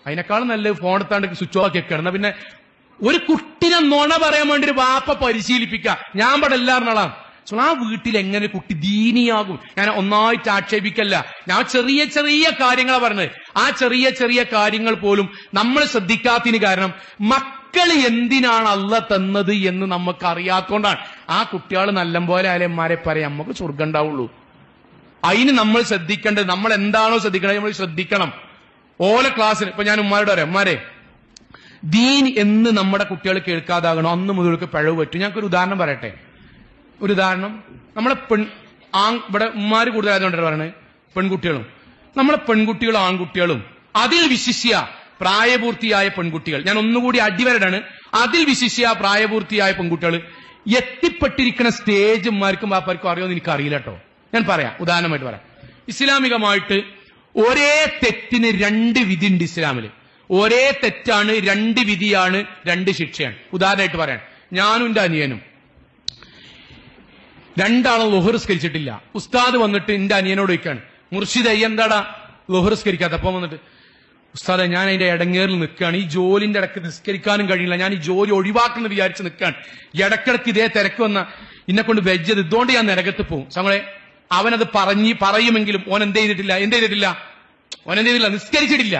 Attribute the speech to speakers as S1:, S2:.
S1: അതിനേക്കാളും നല്ല phone എടുത്താണ്ട് switch off ആക്കി വെക്കണം. പിന്നെ ഒരു കുട്ടിനെ നുണ പറയാൻ വേണ്ടി ഒരു വാപ്പ പരിശീലിപ്പിക്കുക. ഞാൻ ഇവിടെ എല്ലാവരും ആളാണ്. ആ വീട്ടിൽ എങ്ങനെ കുട്ടി ദീനിയാകും? ഞാൻ ഒന്നായിട്ട് ആക്ഷേപിക്കല്ല, ഞാൻ ചെറിയ ചെറിയ കാര്യങ്ങളാണ് പറഞ്ഞത്. ആ ചെറിയ ചെറിയ കാര്യങ്ങൾ പോലും നമ്മൾ ശ്രദ്ധിക്കാത്തതിന് കാരണം മക്കൾ എന്തിനാണ് അള്ള തന്നത് എന്ന് നമുക്ക് അറിയാത്തോണ്ടാണ്. ആ കുട്ടികൾ നല്ലപോലെ ആയമാരെ പറയാം നമുക്ക് സ്വർഗം ഉണ്ടാവുള്ളൂ. അതിന് നമ്മൾ ശ്രദ്ധിക്കേണ്ടത്, നമ്മൾ എന്താണോ ശ്രദ്ധിക്കേണ്ടത് നമ്മൾ ശ്രദ്ധിക്കണം. ഓല ക്ലാസ്സിന് ഇപ്പൊ ഞാൻ ഉമ്മാരോട് പറയാം, ഉമ്മാരെ ദീൻ എന്ന് നമ്മുടെ കുട്ടികൾ കേൾക്കാതാകണം, അന്ന് മുതൽക്ക് പിഴവ് പറ്റും. ഞങ്ങൾക്കൊരു ഉദാഹരണം പറയട്ടെ. ഒരു ഉദാഹരണം, നമ്മളെ ഇവിടെ ഉമ്മാര് കൂടുതലായതുകൊണ്ടാണ് പറയുന്നത് പെൺകുട്ടികളും. നമ്മളെ പെൺകുട്ടികളും ആൺകുട്ടികളും, അതിൽ വിശിഷ്യ പ്രായപൂർത്തിയായ പെൺകുട്ടികൾ, ഞാൻ ഒന്നുകൂടി അടിവരടാണ്, അതിൽ വിശിഷ്യ പ്രായപൂർത്തിയായ പെൺകുട്ടികൾ എത്തിപ്പെട്ടിരിക്കുന്ന സ്റ്റേജ് ഉമ്മാർക്കും ബാപ്പാർക്കും അറിയുമെന്ന് എനിക്കറിയില്ല കേട്ടോ. ഞാൻ പറയാം, ഉദാഹരണമായിട്ട് പറയാം. ഇസ്ലാമികമായിട്ട് ഒരേ തെറ്റിന് 2 വിധി ഉണ്ട് ഇസ്ലാമില്. ഒരേ തെറ്റാണ് 2 വിധിയാണ്, 2 ശിക്ഷയാണ്. ഉദാഹരണമായിട്ട് പറയാം, ഞാനും എന്റെ അനിയനും രണ്ടാളും ളുഹർ സ്കരിച്ചിട്ടില്ല. ഉസ്താദ് വന്നിട്ട് എന്റെ അനിയനോട് ചോദിക്കാണ്, മുർഷിദ് എന്താടാ ളുഹർ സ്കരിക്കാത്ത? അപ്പം വന്നിട്ട്, ഉസ്താദെ ഞാൻ അതിന്റെ ഇടങ്ങേറിൽ നിൽക്കുകയാണ്, ഈ ജോലിന്റെ ഇടയ്ക്ക് നിസ്കരിക്കാനും കഴിയില്ല, ഞാൻ ഈ ജോലി ഒഴിവാക്കണം വിചാരിച്ച് നിൽക്കുകയാണ്, ഇടക്കിടക്ക് ഇതേ തിരക്ക് വന്ന എന്നെ കൊണ്ട് വെച്ചത്, ഇതുകൊണ്ട് ഞാൻ നരകത്ത് പോകും. നമ്മളെ അവനത് പറയുമെങ്കിലും ഓൻ എന്ത് ചെയ്തിട്ടില്ല, ഓൻ എന്ത് ചെയ്തിട്ടില്ല, നിസ്കരിച്ചിട്ടില്ല.